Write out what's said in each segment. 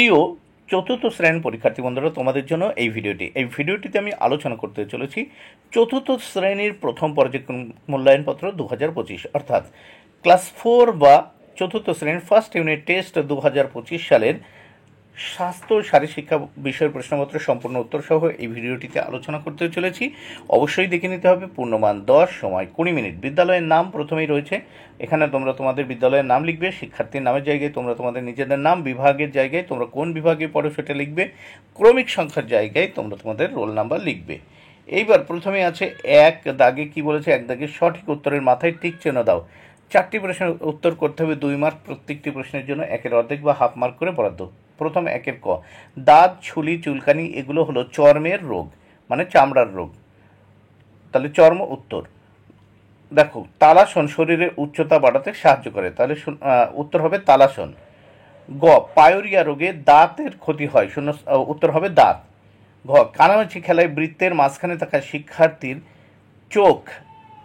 প্রিয় চতুর্থ শ্রেণীর পরীক্ষার্থী বন্ধুরা, তোমাদের জন্য এই ভিডিওটিতে আমি আলোচনা করতে চলেছি চতুর্থ শ্রেণীর প্রথম পর্যায়ক্রম মূল্যায়নপত্র 2025, অর্থাৎ ক্লাস 4 বা চতুর্থ শ্রেণীর ফার্স্ট ইউনিট টেস্ট 2025 সালের স্বাস্থ্য শারীরশিক্ষা বিষয়ের প্রশ্নপত্র সম্পূর্ণ উত্তর সহ এই ভিডিওটিতে আলোচনা করতে চলেছি। অবশ্যই দেখে নিতে হবে। পূর্ণমান 10, সময় 20 মিনিট। বিদ্যালয়ের নাম প্রথমেই রয়েছে, এখানে তোমরা তোমাদের বিদ্যালয়ের নাম লিখবে। শিক্ষার্থীর নামের জায়গায় তোমরা তোমাদের নিজেদের নাম, বিভাগের জায়গায় তোমরা কোন বিভাগে পড়ো সেটা লিখবে, ক্রমিক সংখ্যার জায়গায় তোমরা তোমাদের রোল নাম্বার লিখবে। এইবার প্রথমে আছে এক দাগে কি বলেছে, এক দাগে সঠিক উত্তরের মাথায় টিক চিহ্ন দাও। 4টি প্রশ্নের উত্তর করতে হবে 2 মার্ক, প্রত্যেকটি প্রশ্নের জন্য একের অর্ধেক বা হাফ মার্ক করে বরাদ্দ। প্রথম একের ক, দাঁত, ছুলি, চুলকানি এগুলো হলো চর্মের রোগ, মানে চামড়ার রোগ, তাহলে চর্ম উত্তর। দেখো, তালাসন শরীরের উচ্চতা বাড়াতে সাহায্য করে, তাহলে উত্তর হবে তালাসন। গ, পায়োরিয়া রোগে দাঁতের ক্ষতি হয়, উত্তর হবে দাঁত। ঘ, কানামাছি খেলায় বৃত্তের মাঝখানে থাকা শিক্ষার্থীর চোখ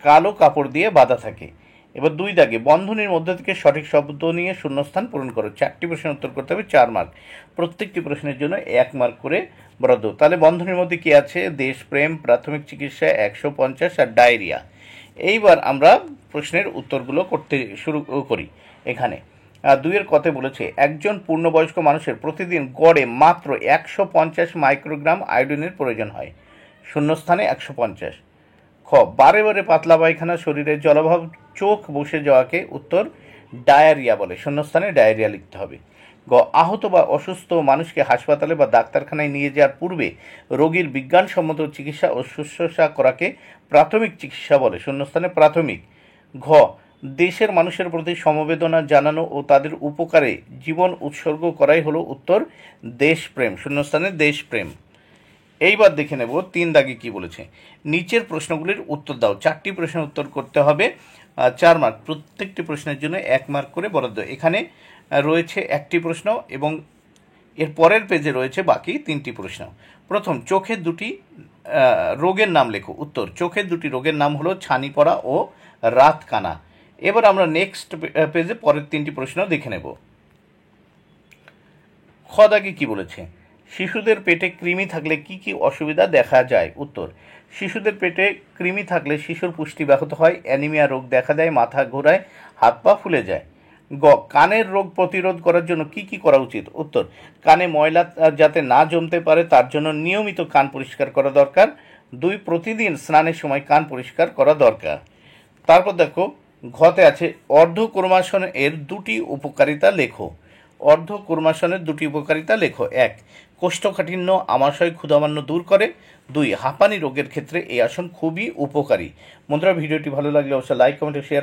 কালো কাপড় দিয়ে বাঁধা থাকে। এবার 2 দাগে বন্ধনীর মধ্যে থেকে সঠিক শব্দ নিয়ে শূন্যস্থান পূরণ করো। 4টি প্রশ্নের উত্তর করতে হবে 4 মার্ক, প্রত্যেকটি প্রশ্নের জন্য 1 মার্ক করে বরাদ্দ। তাহলে বন্ধনীর মধ্যে কি আছে, দেশপ্রেম, প্রাথমিক চিকিৎসা 150 আর ডায়রিয়া। এইবার আমরা প্রশ্নের উত্তরগুলো করতে শুরু করি। এখানে 2-এর কতে বলেছে, একজন পূর্ণবয়স্ক মানুষের প্রতিদিন গড়ে মাত্র 150 মাইক্রোগ্রাম আয়োডিনের প্রয়োজন হয়, শূন্যস্থানে 150। খ, বারে বারে পাতলা পায়খানা, শরীরের জলাভাব, চোখ বসে যাওয়াকে উত্তর ডায়রিয়া বলে, শূন্যস্থানে ডায়রিয়া লিখতে হবে। গ, আহত বা অসুস্থ মানুষকে হাসপাতালে বা ডাক্তারখানায় নিয়ে যাওয়ার পূর্বে রোগীর বিজ্ঞানসম্মত চিকিৎসা ও শুশ্রূষা করাকে প্রাথমিক চিকিৎসা বলে, শূন্যস্থানে প্রাথমিক। ঘ, দেশের মানুষের প্রতি সমবেদনা জানানো ও তাদের উপকারে জীবন উৎসর্গ করাই হলো উত্তর দেশপ্রেম, শূন্যস্থানে দেশপ্রেম। এইবার দেখে নেব 3 দাগে কি বলেছে। নিচের প্রশ্নগুলির উত্তর দাও। 4টি প্রশ্নের উত্তর করতে হবে 4 মার্ক, প্রত্যেকটি প্রশ্নের জন্য 1 মার্ক করে বরাদ্দ। এখানে রয়েছে 1টি প্রশ্ন এবং এর পরের পেজে রয়েছে বাকি 3টি প্রশ্ন। প্রথম, চোখের 2টি রোগের নাম লেখো। উত্তর, চোখের 2টি রোগের নাম হলো ছানি পড়া ও রাত কানা। এবার আমরা নেক্সট পেজে পরের 3টি প্রশ্ন দেখে নেব। খ দাগে কি বলেছে, শিশুদের পেটে কৃমি থাকলে কি কি অসুবিধা দেখা যায়। উত্তর, শিশুদের পেটে কৃমি থাকলে শিশুর পুষ্টি ব্যাহত হয়, অ্যানিমিয়া রোগ দেখা দেয়, মাথা ঘোরায়, হাত পা ফুলে যায়। গ, কানের রোগ প্রতিরোধ করার জন্য কি কি করা উচিত। উত্তর, কানে ময়লা যাতে না জমতে পারে তার জন্য নিয়মিত কান পরিষ্কার করা দরকার। 2, প্রতিদিন স্নানের সময় কান পরিষ্কার করা দরকার। তারপর দেখো, ঘতে আছে অর্ধকূর্মাসন এর 2টি উপকারিতা লেখো। অর্ধকূর্মাসনের 2টি উপকারিতা লেখো। 1, কোষ্ঠকাঠিন্য, আমাশয়, ক্ষুধামান্য দূর করে। 2, হাঁপানি রোগের ক্ষেত্রে এই আসন খুবই উপকারী। বন্ধুরা, ভিডিওটি ভালো লাগলে অবশ্যই লাইক, কমেন্ট ও শেয়ার